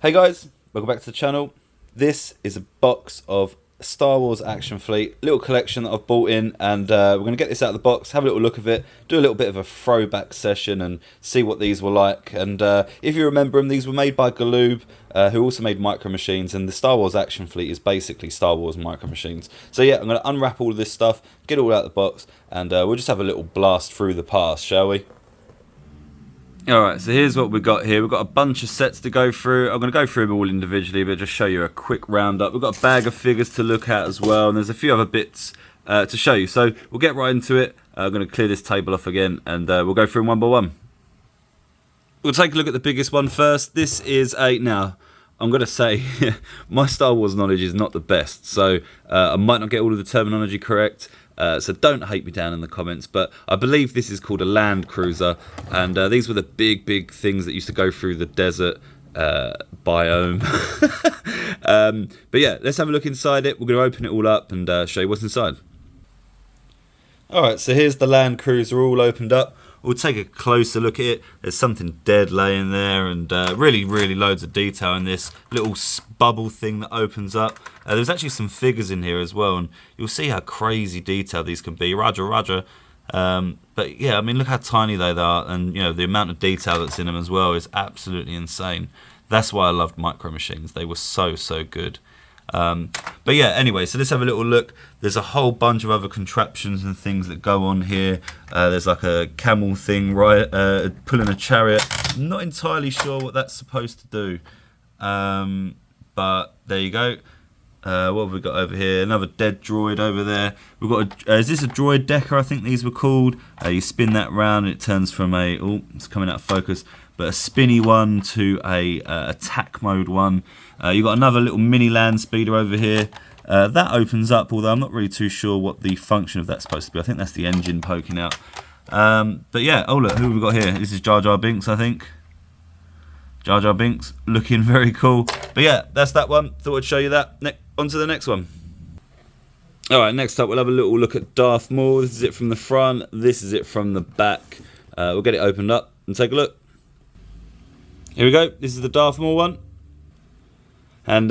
Hey guys, welcome back to the channel. This is a box of Star Wars Action Fleet, little collection that I've bought in, and we're going to get this out of the box, have a little look of it, do a little bit of a throwback session and see what these were like. And if you remember them, these were made by Galoob, who also made Micro Machines, and the Star Wars Action Fleet is basically Star Wars Micro Machines. So yeah, I'm going to unwrap all of this stuff, get it all out of the box, and we'll just have a little blast through the past, shall we? Alright, so here's what we've got here. We've got a bunch of sets to go through. I'm going to go through them all individually, but just show you a quick roundup. We've got a bag of figures to look at as well, and there's a few other bits to show you. So we'll get right into it. I'm going to clear this table off again, and we'll go through them one by one. We'll take a look at the biggest one first. This is a... Now, I'm going to say, my Star Wars knowledge is not the best, so I might not get all of the terminology correct. So don't hate me down in the comments, but I believe this is called a Land Cruiser, and these were the big things that used to go through the desert biome. But yeah, let's have a look inside it. We're going to open it all up and show you what's inside. Alright, so here's the Land Cruiser all opened up. We'll take a closer look at it. There's something dead laying there, and really loads of detail in this little bubble thing that opens up. There's actually some figures in here as well, and you'll see how crazy detailed these can be. Roger. But yeah, I mean, look how tiny they are, and you know the amount of detail that's in them as well is absolutely insane. That's why I loved Micro Machines. They were so good. But yeah, anyway, so let's have a little look. There's a whole bunch of other contraptions and things that go on here. There's like a camel thing, right, pulling a chariot. I'm not entirely sure what that's supposed to do, but there you go. What have we got over here? Another dead droid over there. We've got is this a droid decker? I think these were called. You spin that round and it turns from a, oh, it's coming out of focus, but a spinny one to a attack mode one. You've got another little mini land speeder over here. That opens up, although I'm not really too sure what the function of that's supposed to be. I think that's the engine poking out. But yeah, oh look, who have we got here? This is Jar Jar Binks, I think. Jar Jar Binks, looking very cool. But yeah, that's that one. Thought I'd show you that. On to the next one. Alright, next up we'll have a little look at Darth Maul. This is it from the front, this is it from the back. We'll get it opened up and take a look. Here we go, this is the Darth Maul one. And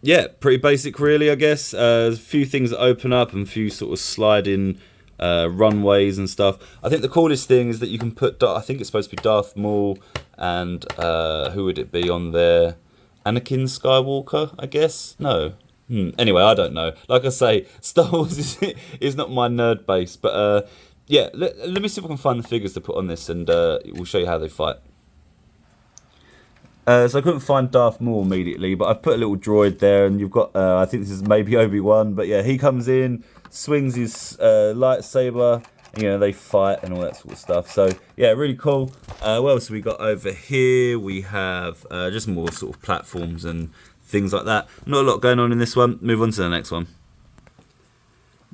yeah, pretty basic really, I guess. There's a few things that open up and a few sort of sliding runways and stuff. I think the coolest thing is that you can put, I think it's supposed to be Darth Maul and who would it be on there? Anakin Skywalker, I guess? No. Anyway, I don't know. Like I say, Star Wars is not my nerd base, but yeah, let me see if I can find the figures to put on this, and we'll show you how they fight. So I couldn't find Darth Maul immediately, but I've put a little droid there, and you've got, I think this is maybe Obi-Wan, but yeah, he comes in, swings his lightsaber, and, you know, they fight and all that sort of stuff. So yeah, really cool. What else have we got over here? We have just more sort of platforms and things like that. Not a lot going on in this one. Move on to the next one.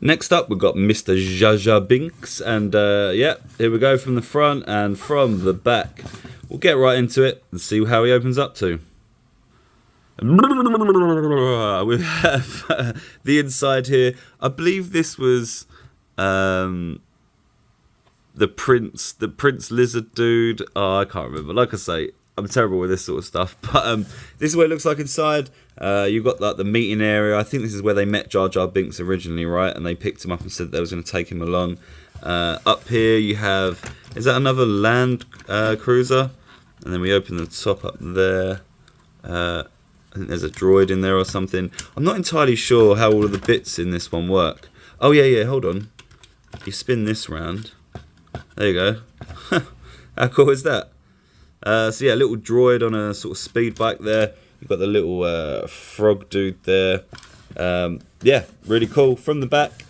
Next up, we've got Mr. Jar Jar Binks, and yeah, here we go from the front and from the back. We'll get right into it and see how he opens up to. We have the inside here. I believe this was the Prince Lizard dude. Oh, I can't remember. Like I say, I'm terrible with this sort of stuff. But this is what it looks like inside. You've got like the meeting area. I think this is where they met Jar Jar Binks originally, right? And they picked him up and said they was going to take him along. Up here you have, is that another Land Cruiser? And then we open the top up there. I think there's a droid in there or something. I'm not entirely sure how all of the bits in this one work. Oh yeah, hold on. You spin this round. There you go. How cool is that? So yeah, a little droid on a sort of speed bike there. You've got the little frog dude there. Yeah, really cool. From the back,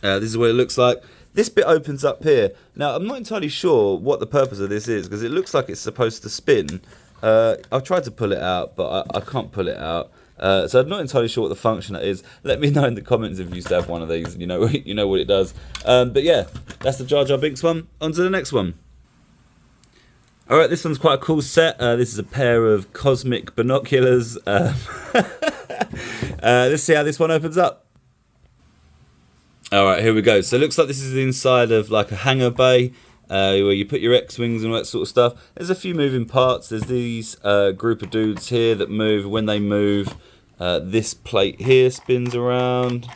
this is what it looks like. This bit opens up here. Now, I'm not entirely sure what the purpose of this is, because it looks like it's supposed to spin. I've tried to pull it out, but I can't pull it out. So I'm not entirely sure what the function that is. Let me know in the comments if you used to have one of these. You know what it does. But yeah, that's the Jar Jar Binks one. On to the next one. Alright, this one's quite a cool set. This is a pair of cosmic binoculars. Let's see how this one opens up. Alright, here we go. So it looks like this is the inside of like a hangar bay. where you put your X-Wings and all that sort of stuff. There's a few moving parts. There's these group of dudes here that move. When they move, this plate here spins around.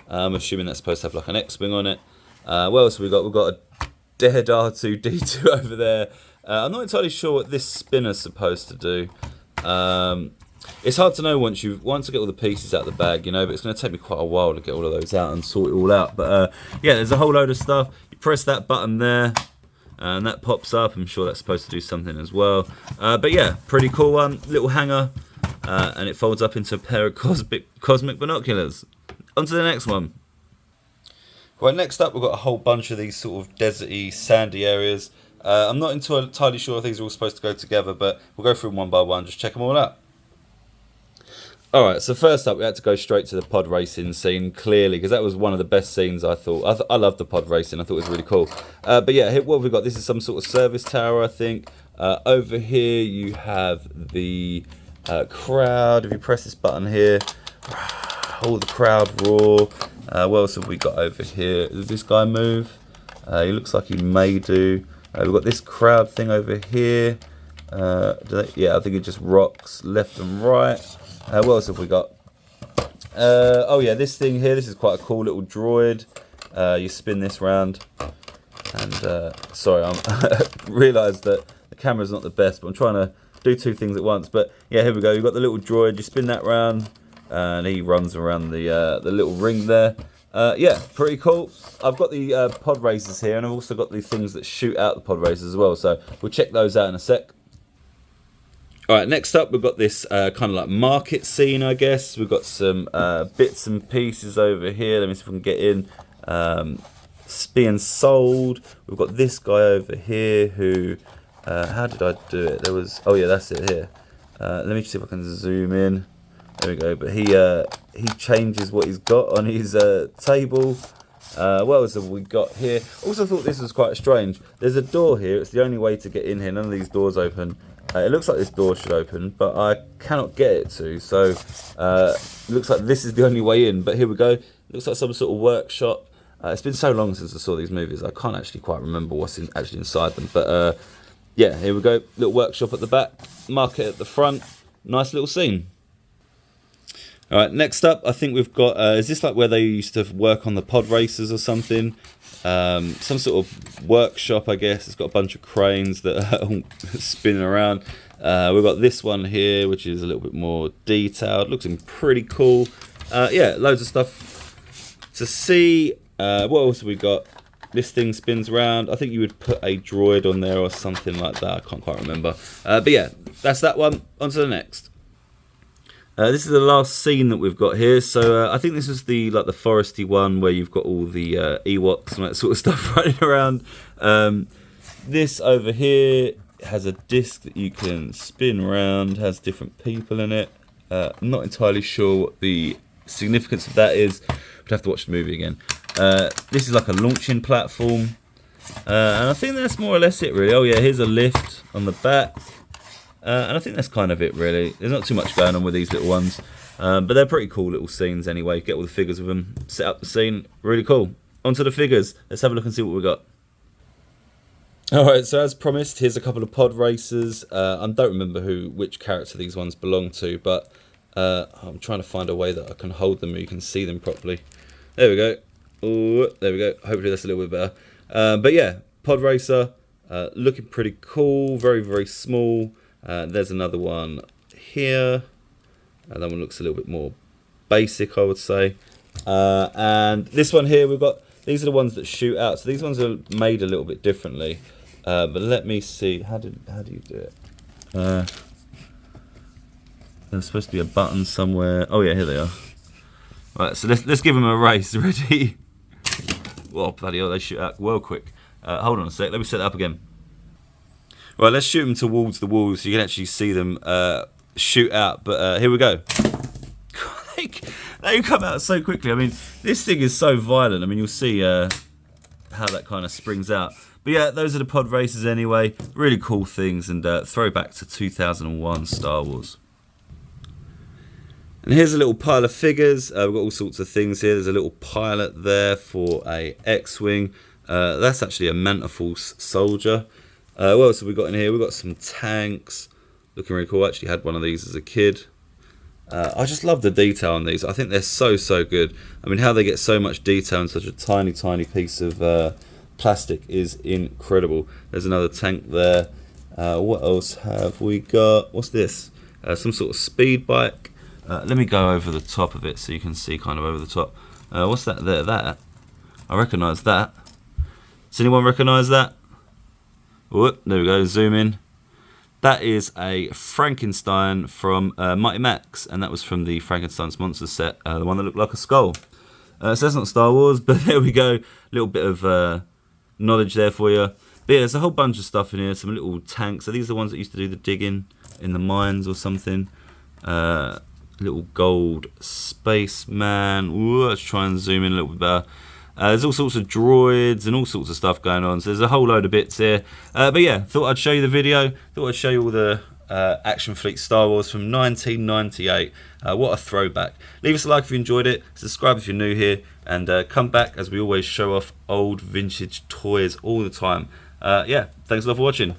I'm assuming that's supposed to have like an X-Wing on it. What else have we got? We've got a dead R2-D2 over there. I'm not entirely sure what this spinner's supposed to do. It's hard to know once I get all the pieces out of the bag, you know, but it's going to take me quite a while to get all of those out and sort it all out. But yeah, there's a whole load of stuff. You press that button there, and that pops up. I'm sure that's supposed to do something as well. But yeah, pretty cool one. Little hanger, and it folds up into a pair of cosmic binoculars. On to the next one. Right, next up we've got a whole bunch of these sort of deserty, sandy areas. I'm not entirely sure if these are all supposed to go together, but we'll go through them one by one, just check them all out. Alright, so first up we had to go straight to the pod racing scene, clearly, because that was one of the best scenes I thought. I loved the pod racing, I thought it was really cool. But yeah, what have we got? This is some sort of service tower, I think. Over here you have the crowd. If you press this button here, all the crowd roar. What else have we got over here? Does this guy move? He looks like he may do. We've got this crowd thing over here. Yeah, I think it just rocks left and right. What else have we got? Oh yeah, this thing here. This is quite a cool little droid. You spin this round. And sorry, I realised that the camera's not the best, but I'm trying to do two things at once. But yeah, here we go. You've got the little droid. You spin that round, and he runs around the little ring there. Yeah, pretty cool. I've got the pod racers here, and I've also got the things that shoot out the pod racers as well. So we'll check those out in a sec. Alright, next up we've got this kind of like market scene, I guess. We've got some bits and pieces over here. Let me see if we can get in. Being sold. We've got this guy over here who... how did I do it? There was... Oh yeah, that's it here. Let me see if I can zoom in. There we go. But he changes what he's got on his table. What else have we got here? Also thought this was quite strange. There's a door here. It's the only way to get in here. None of these doors open. It looks like this door should open, but I cannot get it to. So it looks like this is the only way in. But here we go. It looks like some sort of workshop. It's been so long since I saw these movies. I can't actually quite remember what's actually inside them. But yeah, here we go. Little workshop at the back. Market at the front. Nice little scene. Alright, next up, I think we've got, is this like where they used to work on the pod racers or something? Some sort of workshop, I guess. It's got a bunch of cranes that are spinning around. We've got this one here, which is a little bit more detailed. Looks pretty cool. Yeah, loads of stuff to see. What else have we got? This thing spins around. I think you would put a droid on there or something like that. I can't quite remember. But yeah, that's that one. On to the next. This is the last scene that we've got here. So I think this is the foresty one where you've got all the Ewoks and that sort of stuff running around. This over here has a disc that you can spin around. Has different people in it. I'm not entirely sure what the significance of that is. I'd have to watch the movie again. This is like a launching platform. And I think that's more or less it really. Oh yeah, here's a lift on the back. And I think that's kind of it really. There's not too much going on with these little ones. But they're pretty cool little scenes anyway. Get all the figures with them, set up the scene. Really cool. On to the figures. Let's have a look and see what we've got. Alright, so as promised, here's a couple of pod racers. I don't remember which character these ones belong to, but I'm trying to find a way that I can hold them where you can see them properly. There we go. Ooh, there we go. Hopefully that's a little bit better. But yeah, pod racer. Looking pretty cool. Very, very small. There's another one here. That one looks a little bit more basic, I would say. And this one here, these are the ones that shoot out. So these ones are made a little bit differently. But let me see. How do you do it? There's supposed to be a button somewhere. Oh yeah, here they are. Right, so let's give them a race. Ready? Whoa, bloody hell, they shoot out well quick. Hold on a sec. Let me set that up again. Right, let's shoot them towards the wall so you can actually see them shoot out. But here we go. They come out so quickly. I mean, this thing is so violent. I mean, you'll see how that kind of springs out. But yeah, those are the pod races anyway. Really cool things and throwback to 2001 Star Wars. And here's a little pile of figures. We've got all sorts of things here. There's a little pilot there for a X-Wing. That's actually a Mantiforce soldier. What else have we got in here? We've got some tanks. Looking really cool. I actually had one of these as a kid. I just love the detail on these. I think they're so good. I mean, how they get so much detail in such a tiny piece of plastic is incredible. There's another tank there. What else have we got? What's this? Some sort of speed bike. Let me go over the top of it so you can see kind of over the top. What's that there? That I recognise that. Does anyone recognise that? Whoop, there we go. Zoom in. That is a Frankenstein from Mighty Max, and that was from the Frankenstein's Monster set, the one that looked like a skull. So that's not Star Wars, but there we go. Little bit of knowledge there for you. But yeah, there's a whole bunch of stuff in here. Some little tanks. So these are the ones that used to do the digging in the mines or something. Little gold spaceman. Ooh, let's try and zoom in a little bit better. There's all sorts of droids and all sorts of stuff going on. So there's a whole load of bits here. But yeah, thought I'd show you the video. Thought I'd show you all the Action Fleet Star Wars from 1998. What a throwback. Leave us a like if you enjoyed it. Subscribe if you're new here. And come back as we always show off old vintage toys all the time. Yeah, thanks a lot for watching.